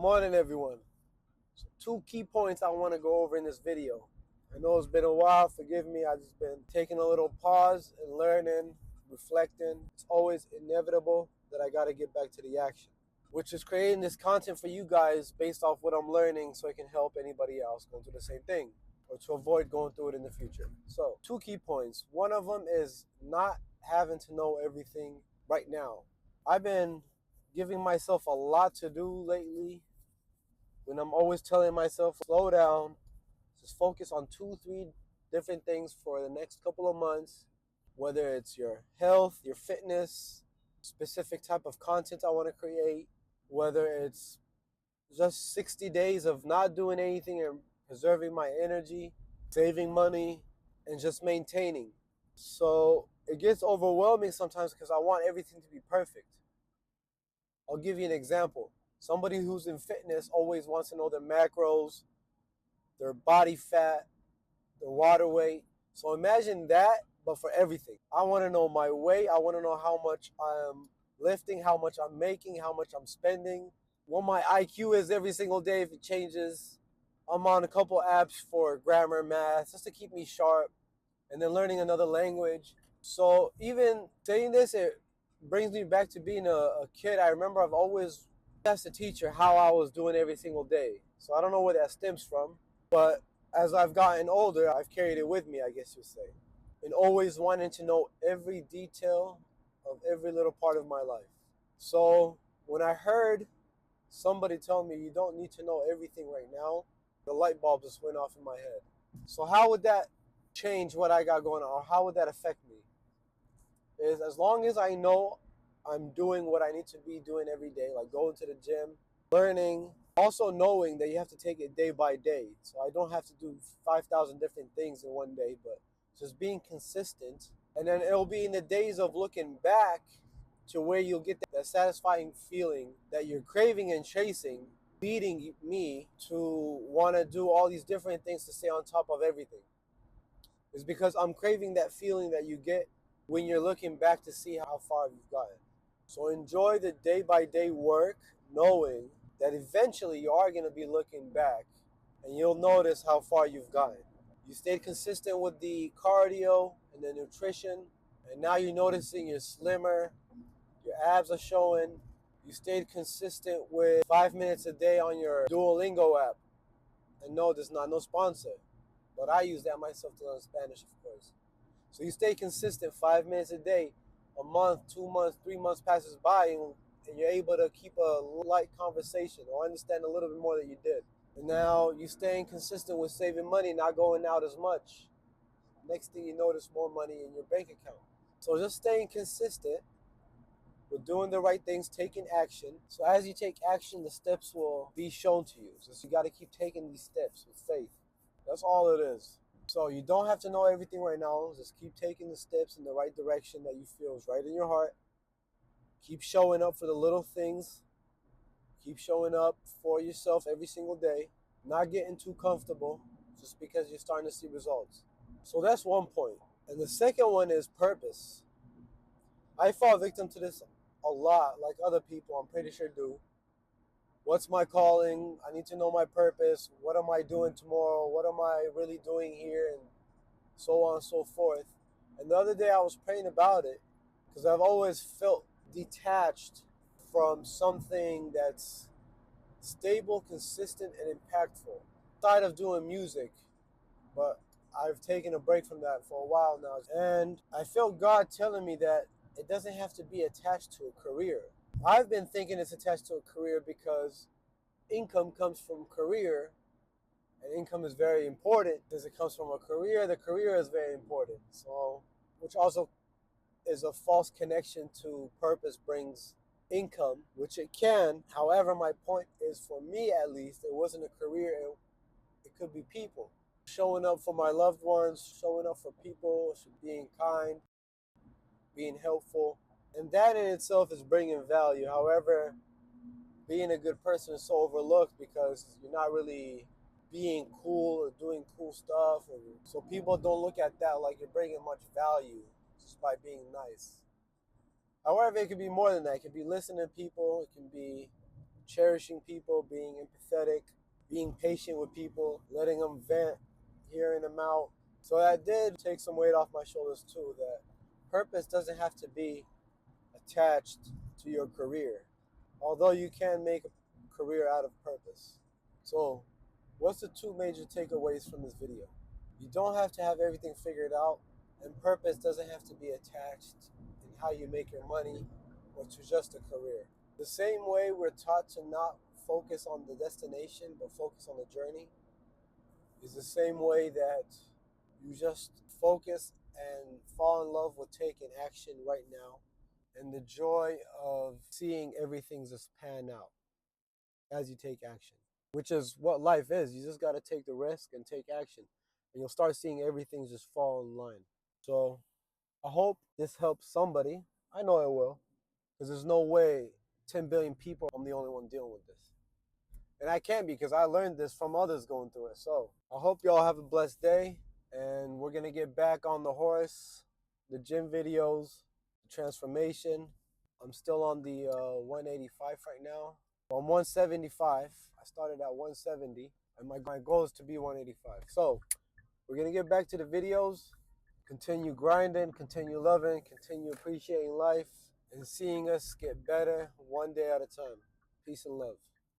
morning, everyone. So two key points I want to go over in this video. I know it's been a while, forgive me, I've just been taking a little pause and learning, reflecting. It's always inevitable that I got to get back to the action, which is creating this content for you guys based off what I'm learning so it can help anybody else going through the same thing or to avoid going through it in the future. So, two key points. One of them is not having to know everything right now. I've been giving myself a lot to do lately when I'm always telling myself, slow down, just focus on 2, 3 different things for the next couple of months, whether it's your health, your fitness, specific type of content I want to create, whether it's just 60 days of not doing anything and preserving my energy, saving money, and just maintaining. So it gets overwhelming sometimes because I want everything to be perfect. I'll give you an example. Somebody who's in fitness always wants to know their macros, their body fat, their water weight. So imagine that, but for everything. I want to know my weight. I want to know how much I'm lifting, how much I'm making, how much I'm spending, what my IQ is every single day if it changes. I'm on a couple apps for grammar, math, just to keep me sharp, and then learning another language. So even saying this, it brings me back to being a kid. I remember I've always asked the teacher how I was doing every single day. So I don't know where that stems from, but as I've gotten older, I've carried it with me, I guess you'd say, and always wanting to know every detail of every little part of my life. So when I heard somebody tell me you don't need to know everything right now, the light bulb just went off in my head. So how would that change what I got going on, or how would that affect me? Is as long as I know I'm doing what I need to be doing every day, like going to the gym, learning, also knowing that you have to take it day by day. So I don't have to do 5,000 different things in one day, but just being consistent. And then it'll be in the days of looking back to where you'll get that satisfying feeling that you're craving and chasing, leading me to want to do all these different things to stay on top of everything. It's because I'm craving that feeling that you get when you're looking back to see how far you've gotten. So enjoy the day by day work, knowing that eventually you are going to be looking back and you'll notice how far you've gotten. You stayed consistent with the cardio and the nutrition, and now you're noticing you're slimmer, your abs are showing. You stayed consistent with 5 minutes a day on your Duolingo app. And no, there's not no sponsor, but I use that myself to learn Spanish, of course. So you stay consistent 5 minutes a day. A month, 2 months, 3 months passes by, and you're able to keep a light conversation or understand a little bit more than you did. And now you're staying consistent with saving money, not going out as much. Next thing you know, there's more money in your bank account. So just staying consistent with doing the right things, taking action. So as you take action, the steps will be shown to you. So you got to keep taking these steps with faith. That's all it is. So you don't have to know everything right now. Just keep taking the steps in the right direction that you feel is right in your heart. Keep showing up for the little things. Keep showing up for yourself every single day. Not getting too comfortable just because you're starting to see results. So that's one point. And the second one is purpose. I fall victim to this a lot, like other people, I'm pretty sure do. What's my calling? I need to know my purpose. What am I doing tomorrow? What am I really doing here? And so on and so forth. And the other day I was praying about it because I've always felt detached from something that's stable, consistent, and impactful. Outside of doing music, but I've taken a break from that for a while now. And I felt God telling me that it doesn't have to be attached to a career. I've been thinking it's attached to a career because income comes from career, and income is very important because it comes from a career. The career is very important. So, which also is a false connection to purpose brings income, which it can. However, my point is, for me at least, it wasn't a career. It could be people. Showing up for my loved ones, showing up for people, being kind, being helpful. And that in itself is bringing value. However, being a good person is so overlooked because you're not really being cool or doing cool stuff. So people don't look at that like you're bringing much value just by being nice. However, it could be more than that. It could be listening to people. It can be cherishing people, being empathetic, being patient with people, letting them vent, hearing them out. So that did take some weight off my shoulders too, that purpose doesn't have to be attached to your career, although you can make a career out of purpose. So what's the two major takeaways from this video? You don't have to have everything figured out, and purpose doesn't have to be attached in how you make your money or to just a career. The same way we're taught to not focus on the destination but focus on the journey is the same way that you just focus and fall in love with taking action right now and the joy of seeing everything just pan out as you take action, which is what life is. You just got to take the risk and take action, and you'll start seeing everything just fall in line. So I hope this helps somebody. I know it will, because there's no way 10 billion people, I'm the only one dealing with this. And I can't be, because I learned this from others going through it. So I hope y'all have a blessed day, and we're going to get back on the horse, the gym videos, the transformation. I'm still on the 185 right now. I'm 175. I started at 170, and my goal is to be 185. So we're going to get back to the videos, continue grinding, continue loving, continue appreciating life, and seeing us get better one day at a time. Peace and love.